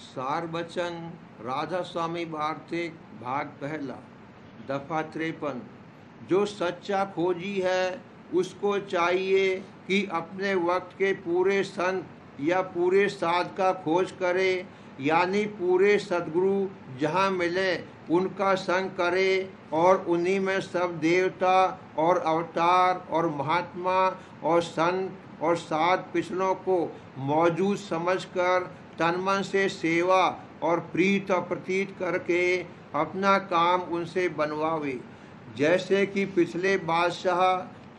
सार बचन राधा स्वामी वार्तिक भाग पहला दफा 53। जो सच्चा खोजी है उसको चाहिए कि अपने वक्त के पूरे संत या पूरे साध का खोज करे, यानी पूरे सद्गुरु जहाँ मिले उनका संग करे और उन्हीं में सब देवता और अवतार और महात्मा और संत और साध पिछलों को मौजूद समझकर तन मन से सेवा और प्रीत और प्रतीत करके अपना काम उनसे बनवावे। जैसे कि पिछले बादशाह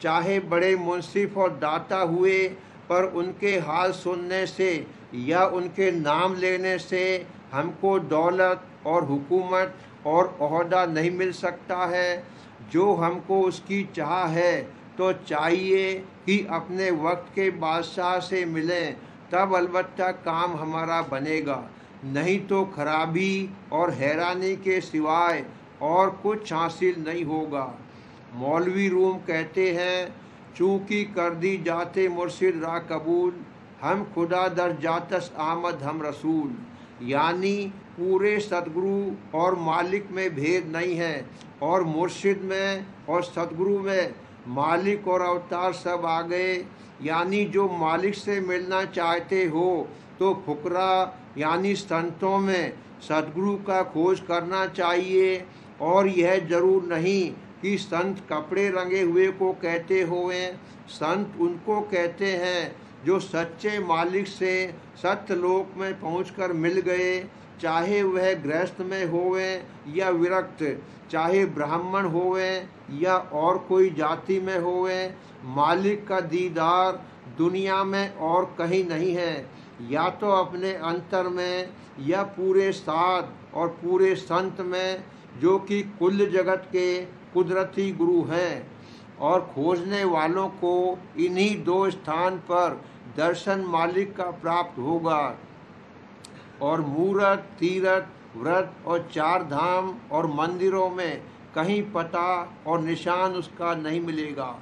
चाहे बड़े मुंसिफ और दाता हुए, पर उनके हाल सुनने से या उनके नाम लेने से हमको दौलत और हुकूमत और ओहदा नहीं मिल सकता है। जो हमको उसकी चाह है तो चाहिए कि अपने वक्त के बादशाह से मिलें, तब अलबत्ता काम हमारा बनेगा, नहीं तो खराबी और हैरानी के सिवाय और कुछ हासिल नहीं होगा। मौलवी रूम कहते हैं, चूँकि कर दी जाते मुर्शिद रा कबूल, हम खुदा दर जातस आमद हम रसूल। यानी पूरे सतगुरु और मालिक में भेद नहीं है, और मुर्शिद में और सतगुरु में मालिक और अवतार सब आ गए। यानी जो मालिक से मिलना चाहते हो तो फुकरा यानी संतों में सतगुरु का खोज करना चाहिए। और यह जरूर नहीं कि संत कपड़े रंगे हुए को कहते होवें। संत उनको कहते हैं जो सच्चे मालिक से सत्यलोक में पहुंचकर मिल गए, चाहे वह गृहस्थ में होवें या विरक्त, चाहे ब्राह्मण होवें या और कोई जाति में होवें। मालिक का दीदार दुनिया में और कहीं नहीं है, या तो अपने अंतर में या पूरे साध और पूरे संत में, जो कि कुल जगत के कुदरती गुरु हैं। और खोजने वालों को इन्हीं दो स्थान पर दर्शन मालिक का प्राप्त होगा। और मूरत, तीरथ, व्रत और चार धाम और मंदिरों में कहीं पता और निशान उसका नहीं मिलेगा।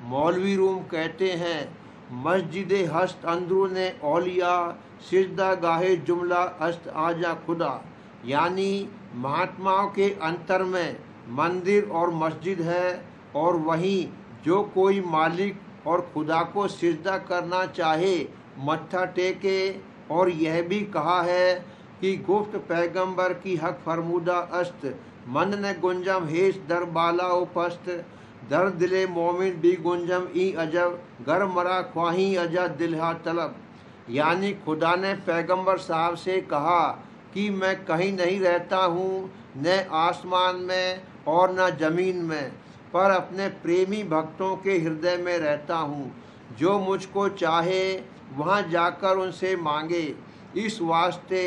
मौलवी रूम कहते हैं, मस्जिद हस्त अंदरूने औलिया, सिजदा गाहे जुमला अस्त आजा खुदा। यानी महात्माओं के अंतर में मंदिर और मस्जिद है, और वहीं जो कोई मालिक और खुदा को सिजदा करना चाहे मत्था टेके। और यह भी कहा है कि गुफ्त पैगंबर की हक फरमूदा अस्त, मन ने गुंजम हेस दर बाला उपस्त, दर दिले मोमिन भी गुंजम ई अजब, गर मरा ख्वाही अजा दिलहा तलब। यानी खुदा ने पैगंबर साहब से कहा कि मैं कहीं नहीं रहता हूँ, न आसमान में और न जमीन में, पर अपने प्रेमी भक्तों के हृदय में रहता हूँ। जो मुझको चाहे वहाँ जाकर उनसे मांगे। इस वास्ते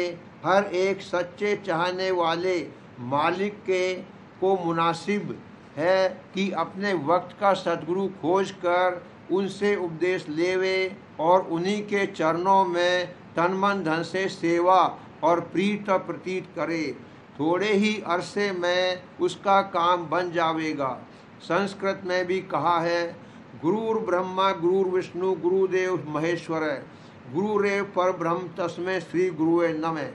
हर एक सच्चे चाहने वाले मालिक के को मुनासिब है कि अपने वक्त का सद्गुरु खोज कर उनसे उपदेश लेवे और उन्हीं के चरणों में तन मन धन से सेवा और प्रीत और प्रतीत करे। थोड़े ही अरसे में उसका काम बन जावेगा। संस्कृत में भी कहा है, गुरुर ब्रह्मा गुरुर विष्णु गुरुदेव महेश्वर, गुरुरेव पर ब्रह्म तस्मै श्री गुरुवे नमः।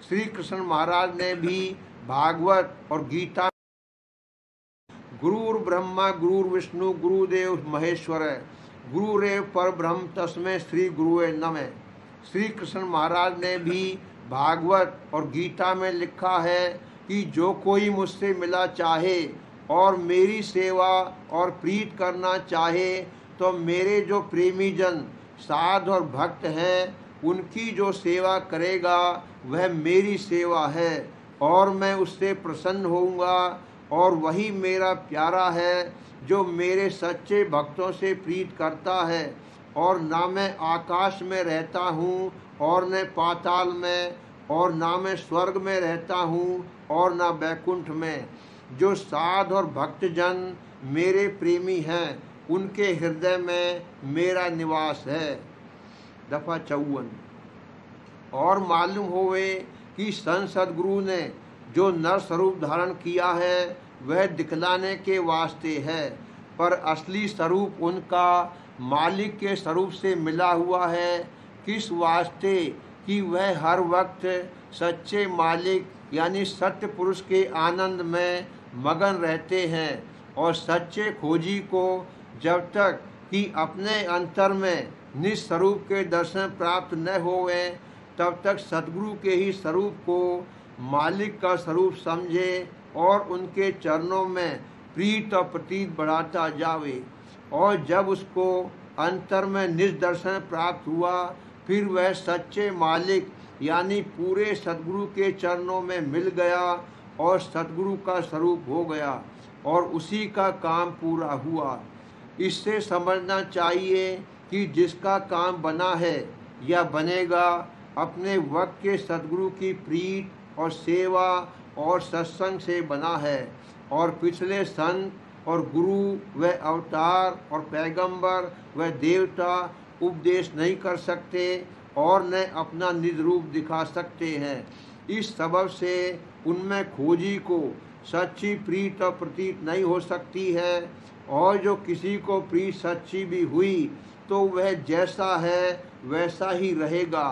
श्री कृष्ण महाराज ने भी भागवत और गीता, गुरुर ब्रह्मा गुरुर विष्णु गुरुदेव महेश्वर, गुरुरेव पर ब्रह्म तस्मै श्री गुरुवे नमः। श्री कृष्ण महाराज ने भी भागवत और गीता में लिखा है कि जो कोई मुझसे मिला चाहे और मेरी सेवा और प्रीत करना चाहे, तो मेरे जो प्रेमी जन साध और भक्त हैं उनकी जो सेवा करेगा वह मेरी सेवा है, और मैं उससे प्रसन्न होऊंगा। और वही मेरा प्यारा है जो मेरे सच्चे भक्तों से प्रीत करता है। और ना मैं आकाश में रहता हूँ और न पाताल में, और ना मैं स्वर्ग में रहता हूँ और ना बैकुंठ में। जो साध और भक्तजन मेरे प्रेमी हैं उनके हृदय में मेरा निवास है। दफा 54। और मालूम होवे कि संत सद्गुरु ने जो नर स्वरूप धारण किया है वह दिखलाने के वास्ते है। पर असली स्वरूप उनका मालिक के स्वरूप से मिला हुआ है। किस वास्ते कि वह हर वक्त सच्चे मालिक यानी सत्य पुरुष के आनंद में मगन रहते हैं। और सच्चे खोजी को जब तक कि अपने अंतर में निस्वरूप के दर्शन प्राप्त न होवे, तब तक सद्गुरु के ही स्वरूप को मालिक का स्वरूप समझे और उनके चरणों में प्रीत और प्रतीत बढ़ाता जावे। और जब उसको अंतर में निजदर्शन प्राप्त हुआ, फिर वह सच्चे मालिक यानी पूरे सद्गुरु के चरणों में मिल गया और सद्गुरु का स्वरूप हो गया और उसी का काम पूरा हुआ। इससे समझना चाहिए कि जिसका काम बना है या बनेगा, अपने वक्त के सद्गुरु की प्रीत और सेवा और सत्संग से बना है। और पिछले संत और गुरु व अवतार और पैगंबर व देवता उपदेश नहीं कर सकते और न अपना निज रूप दिखा सकते हैं। इस सबब से उनमें खोजी को सच्ची प्रीत और प्रतीत नहीं हो सकती है। और जो किसी को प्रीत सच्ची भी हुई तो वह जैसा है वैसा ही रहेगा।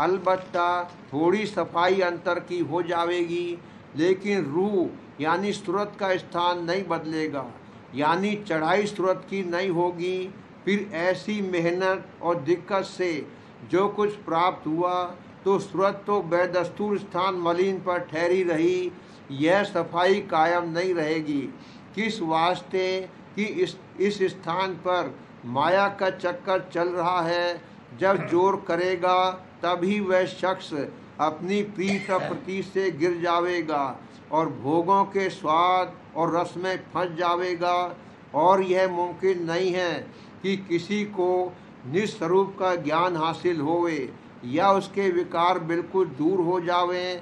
अलबत्ता थोड़ी सफाई अंतर की हो जाएगी, लेकिन रूह यानी सूरत का स्थान नहीं बदलेगा, यानी चढ़ाई सूरत की नहीं होगी। फिर ऐसी मेहनत और दिक्कत से जो कुछ प्राप्त हुआ तो सूरत तो बेदस्तूर स्थान मलिन पर ठहरी रही, यह सफाई कायम नहीं रहेगी। किस वास्ते कि इस स्थान पर माया का चक्कर चल रहा है। जब जोर करेगा तभी वह शख्स अपनी प्रीत और प्रतीत से गिर जावेगा और भोगों के स्वाद और रस में फंस जावेगा। और यह मुमकिन नहीं है कि किसी को निस्वरूप का ज्ञान हासिल होवे या उसके विकार बिल्कुल दूर हो जावें,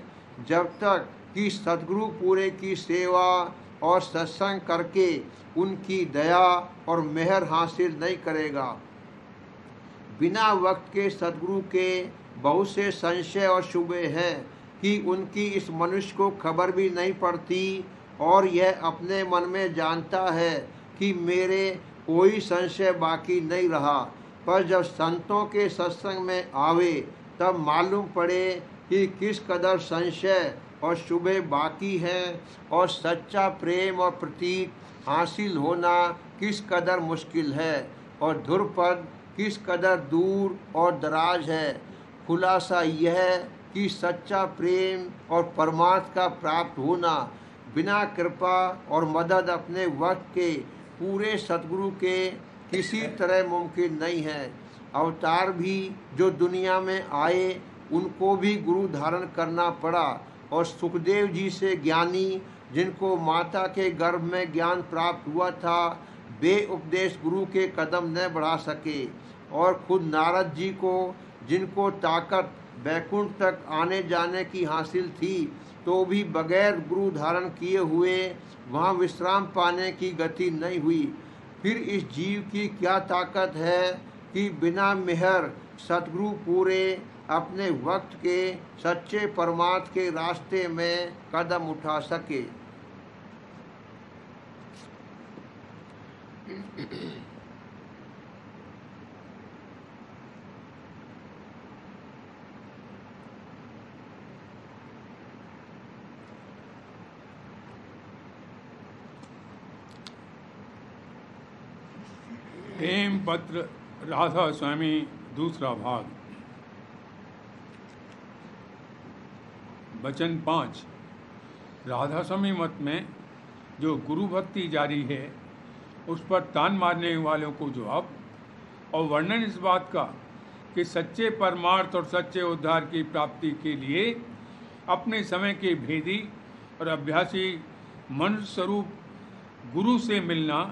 जब तक कि सद्गुरु पूरे की सेवा और सत्संग करके उनकी दया और मेहर हासिल नहीं करेगा। बिना वक्त के सद्गुरु के बहुत से संशय और शुबे हैं कि उनकी इस मनुष्य को खबर भी नहीं पड़ती और यह अपने मन में जानता है कि मेरे कोई संशय बाकी नहीं रहा। पर जब संतों के सत्संग में आवे तब मालूम पड़े कि किस कदर संशय और शुबे बाकी हैं और सच्चा प्रेम और प्रतीत हासिल होना किस कदर मुश्किल है और ध्रुवपद किस कदर दूर और दराज है। खुलासा यह कि सच्चा प्रेम और परमार्थ का प्राप्त होना बिना कृपा और मदद अपने वक्त के पूरे सद्गुरु के किसी तरह मुमकिन नहीं है। अवतार भी जो दुनिया में आए उनको भी गुरु धारण करना पड़ा और सुखदेव जी से ज्ञानी जिनको माता के गर्भ में ज्ञान प्राप्त हुआ था, वे उपदेश गुरु के कदम न बढ़ा सके। और खुद नारद जी को जिनको ताकत बैकुंठ तक आने जाने की हासिल थी, तो भी बगैर गुरु धारण किए हुए वहाँ विश्राम पाने की गति नहीं हुई। फिर इस जीव की क्या ताकत है कि बिना मेहर सतगुरु पूरे अपने वक्त के सच्चे परमार्थ के रास्ते में कदम उठा सके। प्रेम पत्र राधा स्वामी दूसरा भाग। वचन 5। राधा स्वामी मत में जो गुरु भक्ति जारी है उस पर तान मारने वालों को जवाब और वर्णन इस बात का कि सच्चे परमार्थ और सच्चे उद्धार की प्राप्ति के लिए अपने समय के भेदी और अभ्यासी मनुष्य स्वरूप गुरु से मिलना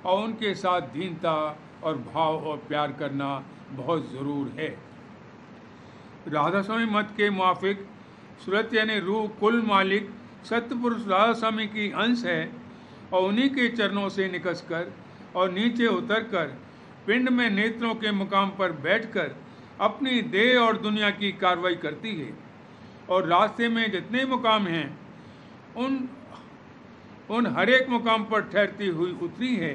और उनके साथ दीनता और भाव और प्यार करना बहुत ज़रूर है। राधा स्वामी मत के मुआफिक सूरत यानी रूह कुल मालिक सत्यपुरुष राधा स्वामी की अंश है और उन्हीं के चरणों से निकसकर और नीचे उतरकर पिंड में नेत्रों के मुकाम पर बैठकर अपनी देह और दुनिया की कार्रवाई करती है। और रास्ते में जितने मुकाम हैं उन हर एक मुकाम पर ठहरती हुई उतरी है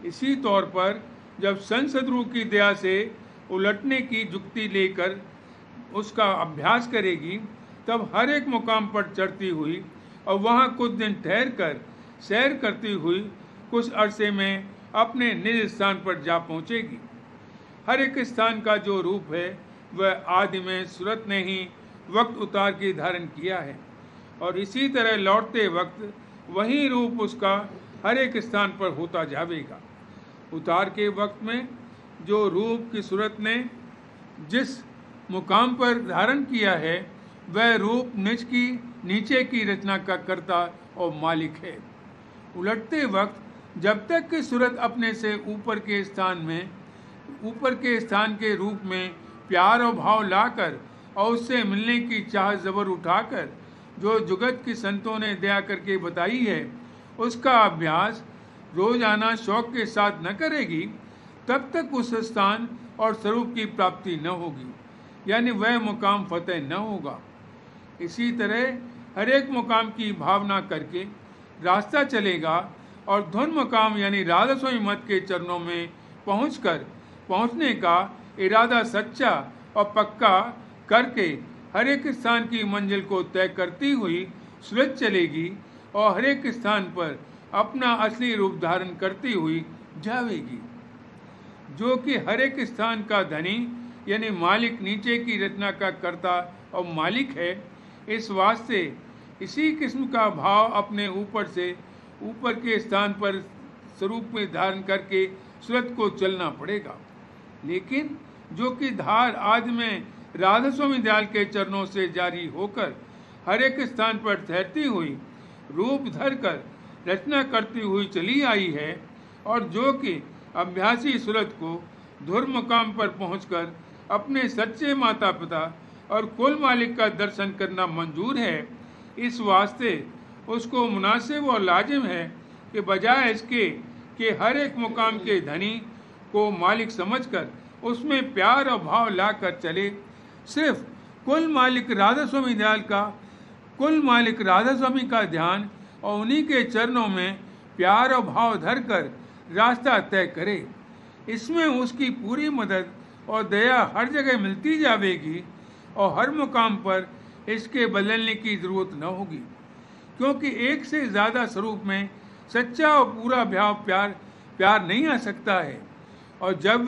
इसी तौर पर जब संसदरू की दया से उलटने की जुक्ति लेकर उसका अभ्यास करेगी, तब हर एक मुकाम पर चढ़ती हुई और वहाँ कुछ दिन ठहर कर सैर करती हुई कुछ अरसे में अपने निज स्थान पर जा पहुँचेगी। हर एक स्थान का जो रूप है वह आदि में सूरत ने ही वक्त उतार के धारण किया है, और इसी तरह लौटते वक्त वही रूप उसका हर एक स्थान पर होता जाएगा। उतार के वक्त में जो रूप की सूरत ने जिस मुकाम पर धारण किया है वह रूप नीचे की रचना का कर्ता और मालिक है। उलटते वक्त जब तक कि सूरत अपने से ऊपर के स्थान के रूप में प्यार और भाव लाकर और उससे मिलने की चाह जबर उठाकर जो जुगत की संतों ने दया करके बताई है उसका अभ्यास रोजाना शौक के साथ न करेगी, तब तक उस स्थान और स्वरूप की प्राप्ति न होगी, यानी वह मुकाम फतेह न होगा। इसी तरह हर एक मुकाम की भावना करके रास्ता चलेगा और धुन मुकाम यानी राधा स्वामी मत के चरणों में पहुंचने का इरादा सच्चा और पक्का करके हर एक स्थान की मंजिल को तय करती हुई सूरत चलेगी और हर एक स्थान पर अपना असली रूप धारण करती हुई जाएगी। जो कि हर एक स्थान का धनी यानी मालिक नीचे की रचना का कर्ता और मालिक है, इस वास्ते इसी किस्म का भाव अपने ऊपर के स्थान पर स्वरूप में धारण करके सूरत को चलना पड़ेगा। लेकिन जो कि धार आदि में राधा स्वामी दयाल के चरणों से जारी होकर हर एक स्थान पर ठहरती हुई रूप धर कर रचना करती हुई चली आई है, और जो कि अभ्यासी सूरत को धुर मुकाम पर पहुंचकर अपने सच्चे माता पिता और कुल मालिक का दर्शन करना मंजूर है, इस वास्ते उसको मुनासिब और लाजिम है कि बजाय इसके कि हर एक मुकाम के धनी को मालिक समझकर उसमें प्यार और भाव लाकर चले, सिर्फ कुल मालिक राधा स्वामी का ध्यान और उन्हीं के चरणों में प्यार और भाव धरकर रास्ता तय करे। इसमें उसकी पूरी मदद और दया हर जगह मिलती जाएगी और हर मुकाम पर इसके बदलने की जरूरत न होगी, क्योंकि एक से ज़्यादा स्वरूप में सच्चा और पूरा भाव प्यार नहीं आ सकता है। और जब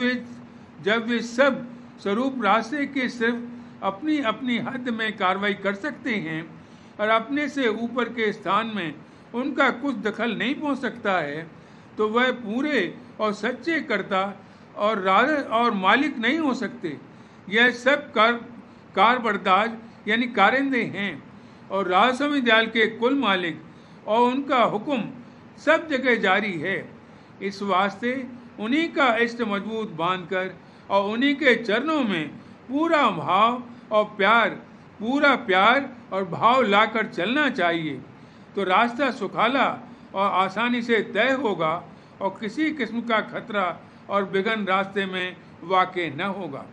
वे सब स्वरूप रास्ते के सिर्फ अपनी अपनी हद में कार्रवाई कर सकते हैं और अपने से ऊपर के स्थान में उनका कुछ दखल नहीं पहुंच सकता है, तो वह पूरे और सच्चे कर्ता और मालिक नहीं हो सकते। यह सब कारबरदाज यानी कारिंदे हैं और राधा स्वामी दयाल के कुल मालिक और उनका हुक्म सब जगह जारी है। इस वास्ते उन्हीं का इष्ट मजबूत बांधकर और उन्हीं के चरणों में पूरा प्यार और भाव लाकर चलना चाहिए, तो रास्ता सुखाला और आसानी से तय होगा और किसी किस्म का खतरा और विघ्न रास्ते में वाक़ न होगा।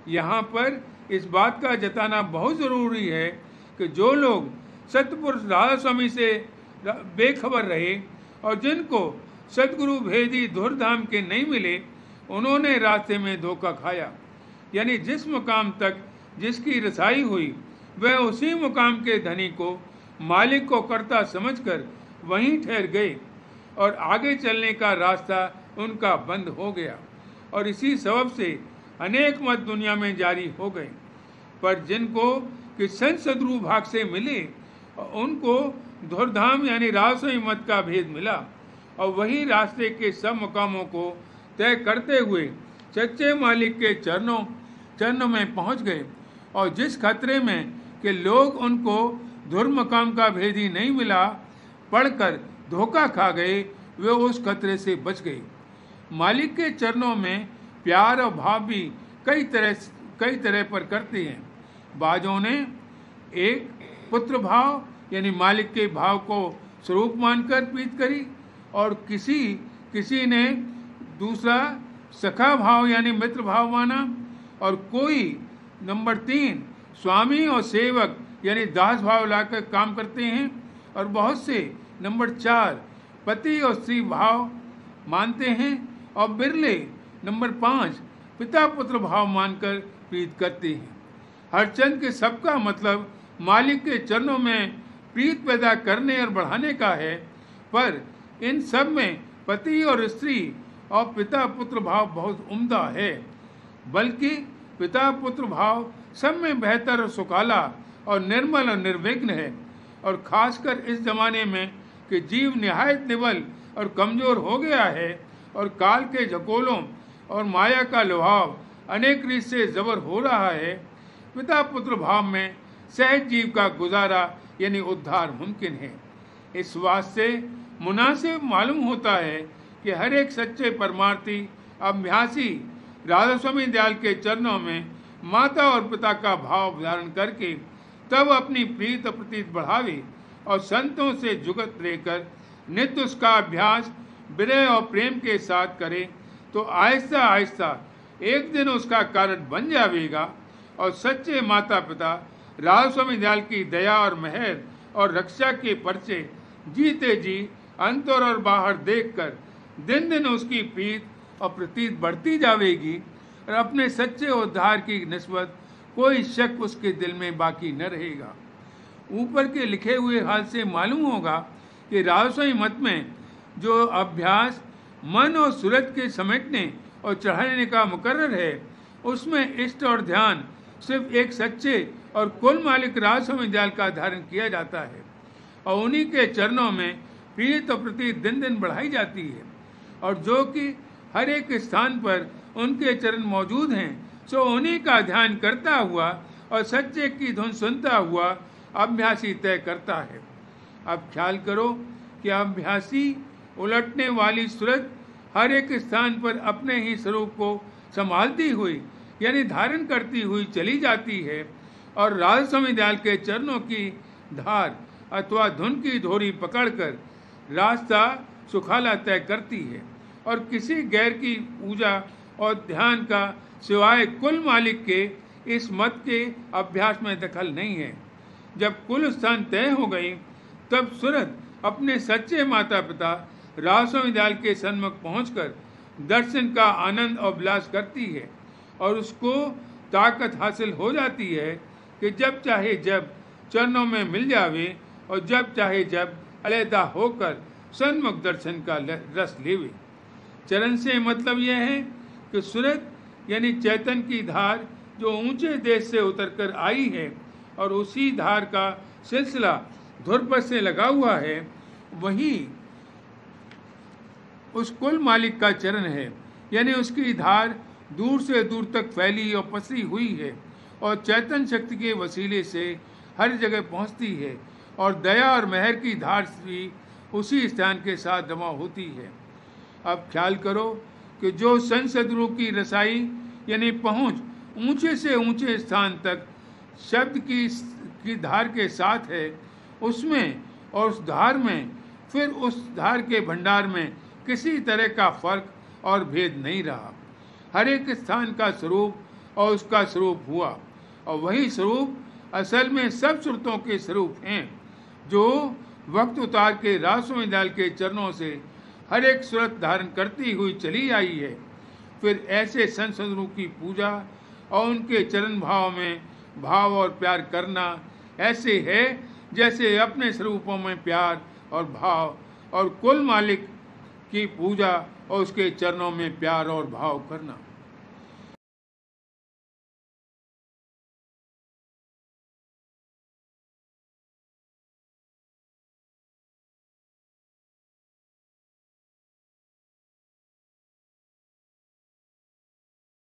यहाँ पर इस बात का जताना बहुत ज़रूरी है कि जो लोग सतपुरुष राधा स्वामी से बेखबर रहे और जिनको सतगुरु भेदी धुरधाम के नहीं मिले, उन्होंने रास्ते में धोखा खाया, यानी जिस मुकाम तक जिसकी रसाई हुई वह उसी मुकाम के धनी को मालिक को कर्ता समझकर वहीं ठहर गए और आगे चलने का रास्ता उनका बंद हो गया, और इसी सबब से अनेक मत दुनिया में जारी हो गए। पर जिनको कि संसदरू भाग से मिले उनको धुरधाम यानी राधा स्वामी मत का भेद मिला और वही रास्ते के सब मुकामों को तय करते हुए सच्चे मालिक के चरणों में पहुंच गए। और जिस खतरे में कि लोग उनको धुर मुकाम का भेद ही नहीं मिला पढ़कर धोखा खा गए, वे उस खतरे से बच गए। मालिक के चरणों में प्यार और भाव भी कई तरह पर करते हैं। बाजों ने एक पुत्र भाव यानी मालिक के भाव को स्वरूप मानकर प्रीत करी, और किसी ने दूसरा सखा भाव यानी मित्र भाव माना, और कोई नंबर 3 स्वामी और सेवक यानी दास भाव लाकर काम करते हैं, और बहुत से नंबर 4 पति और स्त्री भाव मानते हैं और बिरले नंबर 5 पिता पुत्र भाव मानकर प्रीत करते हैं। हरचंद के सबका मतलब मालिक के चरणों में प्रीत पैदा करने और बढ़ाने का है, पर इन सब में पति और स्त्री और पिता पुत्र भाव बहुत उम्दा है, बल्कि पिता पुत्र भाव सब में बेहतर और सुखाला और निर्मल और निर्विघ्न है। और खासकर इस जमाने में कि जीव निहायत निबल और कमजोर हो गया है और काल के झकोलों और माया का लुभाव अनेक रीत से जबर हो रहा है, पिता पुत्र भाव में सहज जीव का गुजारा यानी उद्धार मुमकिन है। इस वास्ते मुनासिब मालूम होता है कि हर एक सच्चे परमार्थी अभ्यासी राधा स्वामी दयाल के चरणों में माता और पिता का भाव धारण करके तब अपनी प्रीत प्रतीत बढ़ावे और संतों से जुगत लेकर नित्य उसका अभ्यास विनय और प्रेम के साथ करे, तो आहिस्ता आहिस्ता एक दिन उसका कारण बन जाएगा और सच्चे माता पिता राधा स्वामी दयाल की दया और मेहर और रक्षा के पर्चे जीते जी अंतर और बाहर देखकर दिन दिन उसकी प्रीत और प्रतीत बढ़ती जाएगी और अपने सच्चे उद्धार की निस्बत कोई शक उसके दिल में बाकी न रहेगा। ऊपर के लिखे हुए हाल से मालूम होगा कि राधा स्वामी मत में जो अभ्यास मन और सूरज के समेटने और चढ़ाने का मुकर्रर है, उसमें इष्ट और ध्यान सिर्फ एक सच्चे और कुल मालिक राधा स्वामी दयाल का धारण किया जाता है और उन्हीं के चरणों में प्रीत और प्रतीत दिन दिन बढ़ाई जाती है। और जो कि हर एक स्थान पर उनके चरण मौजूद हैं, सो उन्हीं का ध्यान करता हुआ और सच्चे की धुन सुनता हुआ अभ्यासी तय करता है। अब ख्याल करो कि अभ्यासी उलटने वाली सूरत हर एक स्थान पर अपने ही स्वरूप को संभालती हुई यानी धारण करती हुई चली जाती है और राधा स्वामी दयाल के चरणों की धार अथवा धुन की धोरी पकड़कर रास्ता सुखाला तय करती है और किसी गैर की पूजा और ध्यान का सिवाय कुल मालिक के इस मत के अभ्यास में दखल नहीं है। जब कुल स्थान तय हो गई, तब सूरत अपने सच्चे माता पिता राधा स्वामी दयाल के सन्मुख पहुंचकर दर्शन का आनंद और विलास करती है और उसको ताकत हासिल हो जाती है कि जब चाहे जब चरणों में मिल जावे और जब चाहे जब अलहदा होकर सन्मुख दर्शन का रस लेवे। चरण से मतलब यह है कि सूरत यानी चैतन्य की धार जो ऊंचे देश से उतरकर आई है और उसी धार का सिलसिला ध्रुव से लगा हुआ है, वही उस कुल मालिक का चरण है, यानी उसकी धार दूर से दूर तक फैली और पसरी हुई है और चैतन्य शक्ति के वसीले से हर जगह पहुंचती है और दया और मेहर की धार भी उसी स्थान के साथ जमा होती है। अब ख्याल करो कि जो संसदरू की रसाई यानी पहुंच ऊंचे से ऊंचे स्थान तक शब्द की धार के साथ है, उसमें और उस धार में फिर उस धार के भंडार में किसी तरह का फर्क और भेद नहीं रहा। हर एक स्थान का स्वरूप और उसका स्वरूप हुआ और वही स्वरूप असल में सब श्रुतों के स्वरूप हैं जो वक्त उतार के राधा स्वामी दयाल के चरणों से हर एक सूरत धारण करती हुई चली आई है। फिर ऐसे संसदों की पूजा और उनके चरण भाव में भाव और प्यार करना ऐसे है जैसे अपने स्वरूपों में प्यार और भाव और कुल मालिक की पूजा और उसके चरणों में प्यार और भाव करना।